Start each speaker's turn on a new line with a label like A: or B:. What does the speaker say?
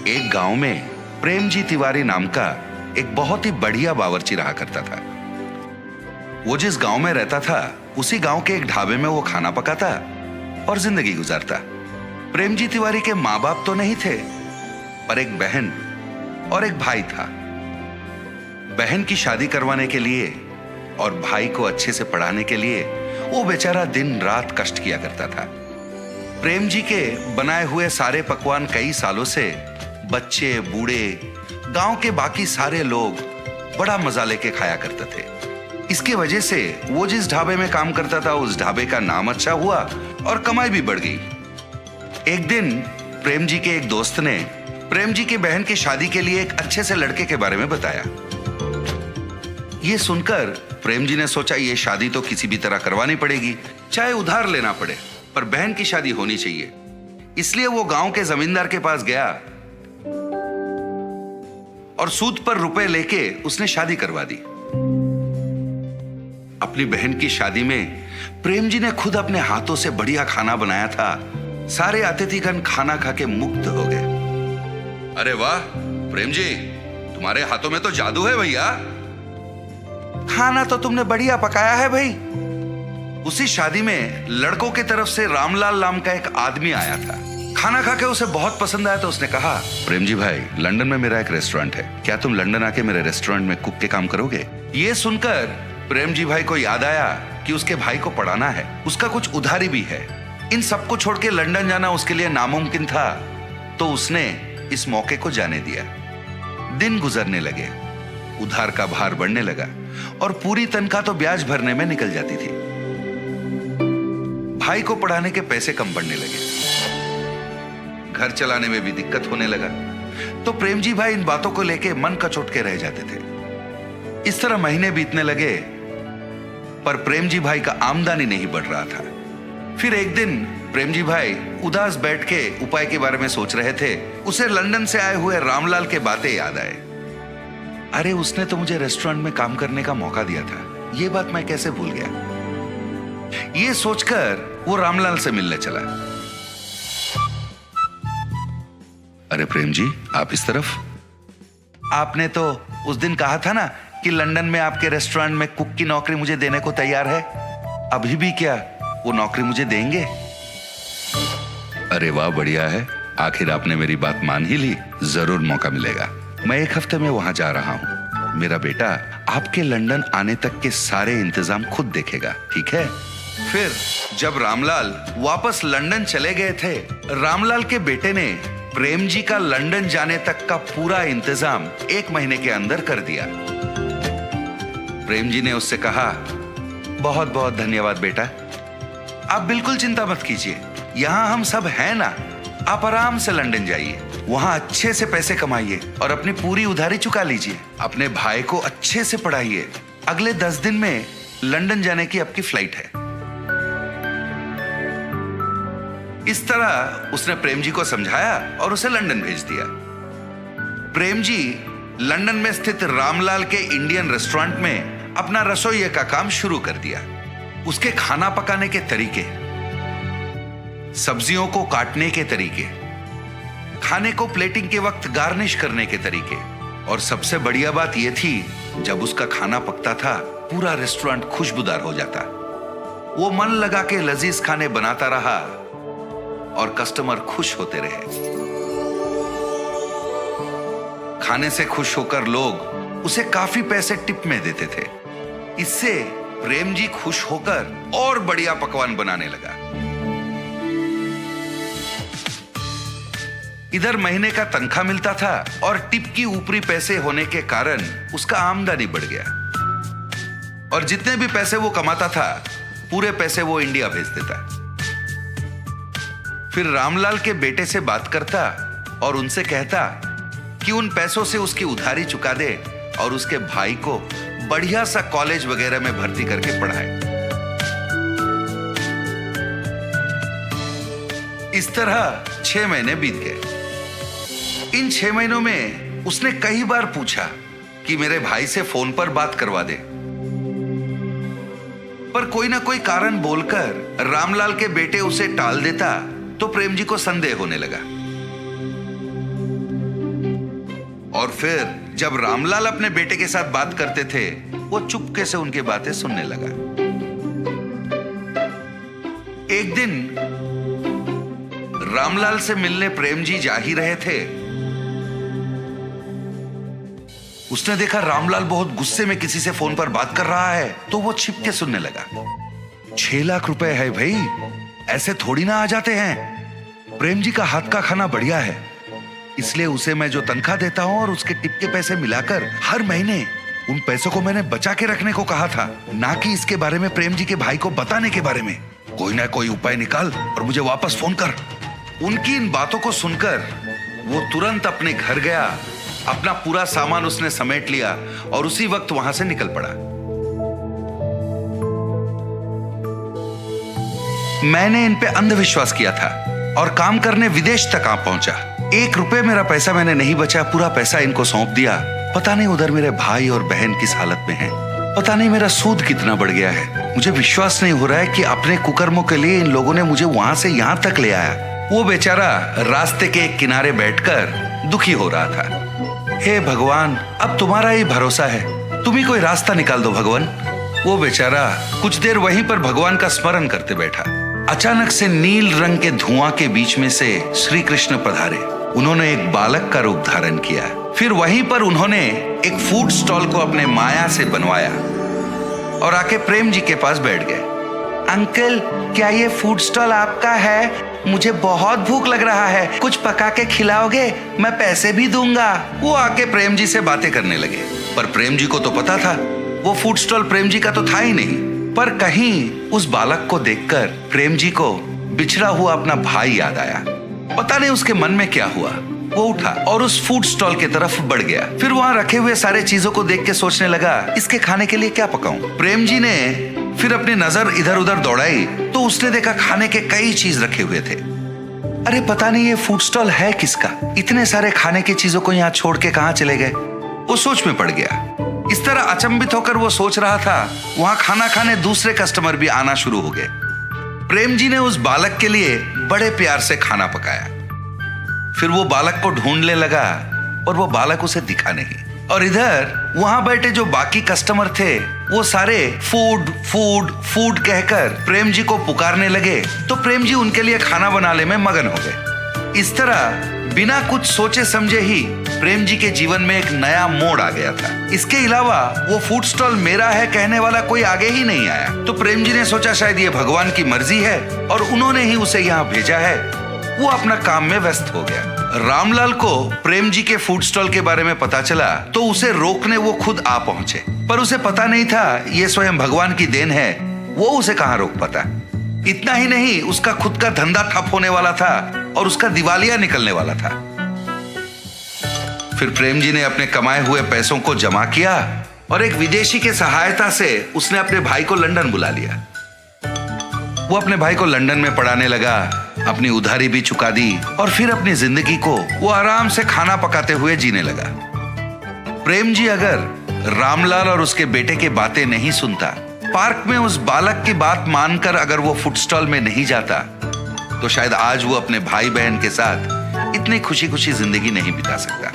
A: एक गांव में प्रेमजी तिवारी नाम का एक बहुत ही बढ़िया बावर्ची रहा करता था। वो जिस गांव में रहता था उसी गांव के एक ढाबे में वो खाना पकाता और जिंदगी गुजारता। प्रेमजी तिवारी के माँ बाप तो नहीं थे, पर एक बहन और एक भाई था। बहन की शादी करवाने के लिए और भाई को अच्छे से पढ़ाने के लिए वो बेचारा दिन रात कष्ट किया करता था। प्रेम जी के बनाए हुए सारे पकवान कई सालों से बच्चे, बूढ़े, गांव के बाकी सारे लोग बड़ा मजा लेके खाया करते थे। इसकी वजह से वो जिस ढाबे में काम करता था उस ढाबे का नाम अच्छा हुआ और कमाई भी बढ़ गई। एक दिन प्रेम जी के एक दोस्त ने प्रेम जी की बहन की शादी के लिए एक अच्छे से लड़के के बारे में बताया। ये सुनकर प्रेम जी ने सोचा ये शादी तो किसी भी तरह करवानी पड़ेगी, चाहे उधार लेना पड़े, पर बहन की शादी होनी चाहिए। इसलिए वो गांव के जमींदार के पास गया और सूद पर रुपए लेके उसने शादी करवा दी। अपनी बहन की शादी में प्रेम जी ने खुद अपने हाथों से बढ़िया खाना बनाया था। सारे अतिथिगण खाना खा के मुग्ध हो गए। अरे वाह प्रेम जी, तुम्हारे हाथों में तो जादू है भैया। खाना तो तुमने बढ़िया पकाया है भाई। उसी शादी में लड़कों की तरफ से रामलाल नाम का एक आदमी आया था। खाना खा के उसे बहुत पसंद आया तो उसने कहा, प्रेम जी भाई, लंदन में मेरा एक रेस्टोरेंट है, क्या तुम लंदन आके मेरे रेस्टोरेंट में कुक के काम करोगे? ये सुनकर प्रेम जी भाई को याद आया कि उसके भाई को पढ़ाना है, उसका कुछ उधारी भी है। इन सबको छोड़ के लंदन जाना उसके लिए नामुमकिन था, तो उसने इस मौके को जाने दिया। दिन गुजरने लगे, उधार का भार बढ़ने लगा और पूरी तनख्वाह तो ब्याज भरने में निकल जाती थी। भाई को पढ़ाने के पैसे कम पड़ने लगे, घर चलाने में भी दिक्कत होने लगा। तो प्रेम जी भाई इन बातों को लेके मन कचोट के रह जाते थे। इस तरह महीने बीतने लगे, पर प्रेम जी भाई का आमदनी नहीं बढ़ रहा था। फिर एक दिन प्रेम जी भाई उदास बैठ के उपाय के बारे में सोच रहे थे। उसे लंदन से आए हुए रामलाल के बातें याद आए। अरे उसने तो मुझे रेस्टोरेंट में काम करने का मौका दिया था, ये बात मैं कैसे भूल गया। ये सोचकर वो रामलाल से मिलने चला। अरे प्रेम जी, आप इस तरफ? आपने तो उस दिन कहा था ना कि लंदन में आपके रेस्टोरेंट में कुक की नौकरी मुझे देने को तैयार है। अभी भी क्या वो नौकरी मुझे देंगे? अरे वाह, बढ़िया है, आखिर आपने मेरी बात मान ही ली। जरूर मौका मिलेगा। मैं एक हफ्ते में वहां जा रहा हूं। मेरा बेटा आपके लंदन आने तक के सारे इंतजाम खुद देखेगा, ठीक है? फिर जब रामलाल वापस लंदन चले गए थे, रामलाल के बेटे ने प्रेम जी का लंदन जाने तक का पूरा इंतजाम 1 महीने के अंदर कर दिया। प्रेम जी ने उससे कहा, बहुत बहुत धन्यवाद बेटा, आप बिल्कुल चिंता मत कीजिए, यहां हम सब हैं ना। आप आराम से लंदन जाइए, वहां अच्छे से पैसे कमाइए और अपनी पूरी उधारी चुका लीजिए। अपने भाई को अच्छे से पढ़ाइए। अगले 10 दिन में लंदन जाने की आपकी फ्लाइट है। इस तरह उसने प्रेम जी को समझाया और उसे लंदन भेज दिया। प्रेम जी लंदन में स्थित रामलाल के इंडियन रेस्टोरेंट में अपना रसोइये का काम शुरू कर दिया। उसके खाना पकाने के तरीके, सब्जियों को काटने के तरीके, खाने को प्लेटिंग के वक्त गार्निश करने के तरीके, और सबसे बढ़िया बात यह थी, जब उसका खाना पकता था पूरा रेस्टोरेंट खुशबूदार हो जाता। वो मन लगा के लजीज खाने बनाता रहा और कस्टमर खुश होते रहे। खाने से खुश होकर लोग उसे काफी पैसे टिप में देते थे। इससे प्रेम जी खुश होकर और बढ़िया पकवान बनाने लगा। इधर महीने का तनख्वाह मिलता था और टिप की ऊपरी पैसे होने के कारण उसका आमदनी बढ़ गया। और जितने भी पैसे वो कमाता था पूरे पैसे वो इंडिया भेज देता। फिर रामलाल के बेटे से बात करता और उनसे कहता कि उन पैसों से उसकी उधारी चुका दे और उसके भाई को बढ़िया सा कॉलेज वगैरह में भर्ती करके पढ़ाए। इस तरह 6 महीने बीत गए। इन 6 महीनों में उसने कई बार पूछा कि मेरे भाई से फोन पर बात करवा दे, पर कोई ना कोई कारण बोलकर रामलाल के बेटे उसे टाल देता तो प्रेम जी को संदेह होने लगा। और फिर जब रामलाल अपने बेटे के साथ बात करते थे, वो चुपके से उनकी बातें सुनने लगा। एक दिन रामलाल से मिलने प्रेम जी जा ही रहे थे। उसने देखा रामलाल बहुत गुस्से में किसी से फोन पर बात कर रहा है, तो वो छिपके सुनने लगा। 6 लाख रुपए है भाई, ऐसे थोड़ी ना आ जाते हैं। प्रेम जी का हाथ का खाना बढ़िया है, इसलिए उसे मैं जो तनख्वाह देता हूं और उसके टिप के पैसे मिलाकर हर महीने उन पैसों को मैंने बचा के रखने को कहा था, ना कि इसके बारे में प्रेम जी के भाई को बताने के बारे में। कोई ना कोई उपाय निकाल और मुझे वापस फोन कर। उनकी इन बातों को सुनकर वो तुरंत अपने घर गया। अपना पूरा सामान उसने समेट लिया और उसी वक्त वहां से निकल पड़ा। मैंने इन पे अंधविश्वास किया था और काम करने विदेश तक आ पहुंचा। 1 रुपए मेरा पैसा मैंने नहीं बचा, पूरा पैसा इनको सौंप दिया। पता नहीं उधर मेरे भाई और बहन किस हालत में हैं। पता नहीं मेरा सूद कितना बढ़ गया है। मुझे विश्वास नहीं हो रहा है कि अपने कुकर्मों के लिए इन लोगों ने मुझे वहां से यहां तक ले आया। वो बेचारा रास्ते के एक किनारे बैठकर दुखी हो रहा था। हे भगवान, अब तुम्हारा ही भरोसा है, तुम ही कोई रास्ता निकाल दो भगवान। वो बेचारा कुछ देर वहीं पर भगवान का स्मरण करते बैठा। अचानक से नील रंग के धुआं के बीच में से श्री कृष्ण पधारे। उन्होंने एक बालक का रूप धारण किया। फिर वहीं पर उन्होंने एक फूड स्टॉल को अपने माया से बनवाया और आके प्रेम जी के पास बैठ गए। अंकल, क्या ये फूड स्टॉल आपका है? मुझे बहुत भूख लग रहा है, कुछ पका के खिलाओगे? मैं पैसे भी दूंगा। वो आके प्रेम जी से बातें करने लगे, पर प्रेम जी को तो पता था वो फूड स्टॉल प्रेम जी का तो था ही नहीं। पर कहीं उस बालक को देखकर प्रेम जी को बिछड़ा हुआ अपना भाई याद आया। पता नहीं उसके मन में क्या हुआ। वो उठा और उस फूड स्टॉल की तरफ बढ़ गया। फिर वहां रखे हुए सारे चीजों को देख के सोचने लगा, इसके खाने के लिए क्या पकाऊं? प्रेम जी ने फिर अपनी नजर इधर उधर दौड़ाई तो उसने देखा खाने के कई चीज रखे हुए थे। अरे पता नहीं ये फूड स्टॉल है किसका? इतने सारे खाने की चीजों को यहाँ छोड़ के कहाँ चले गए? वो सोच में पड़ गया। इस तरह अचंभित होकर वो सोच रहा था, वहां खाना खाने दूसरे कस्टमर भी आना शुरू हो गए। प्रेम जी ने उस बालक के लिए बड़े प्यार से खाना पकाया। फिर वो बालक को ढूंढने लगा और वो बालक उसे दिखा नहीं। और इधर वहां बैठे जो बाकी कस्टमर थे वो सारे फूड फूड फूड कहकर प्रेम जी को पुकारने लगे, तो प्रेम जी उनके लिए खाना बनाने में मगन हो गए। इस तरह बिना कुछ सोचे समझे ही प्रेम जी के जीवन में एक नया मोड़ आ गया था। इसके अलावा वो फूड स्टॉल मेरा है कहने वाला कोई आगे ही नहीं आया। तो प्रेम जी ने सोचा शायद ये भगवान की मर्जी है और उन्होंने ही उसे यहाँ भेजा है। वो अपना काम में व्यस्त हो गया। रामलाल को प्रेम जी के फूड स्टॉल के बारे में पता चला तो उसे रोकने वो खुद आ पहुंचे, पर उसे पता नहीं था ये स्वयं भगवान की देन है। वो उसे कहां रोक पाता। इतना ही नहीं, उसका खुद का धंधा ठप होने वाला था और उसका दिवालिया निकलने वाला था। फिर प्रेम जी ने अपने कमाए हुए पैसों को जमा किया और एक विदेशी के सहायता से उसने अपने भाई को लंदन बुला लिया। वो अपने भाई को लंदन में पढ़ाने लगा, अपनी उधारी भी चुका दी और फिर अपनी जिंदगी को वो आराम से खाना पकाते हुए जीने लगा। प्रेम जी अगर रामलाल और उसके बेटे की बातें नहीं सुनता, पार्क में उस बालक की बात मानकर अगर वो फूड स्टॉल में नहीं जाता, तो शायद आज वो अपने भाई बहन के साथ इतनी खुशी खुशी जिंदगी नहीं बिता सकता।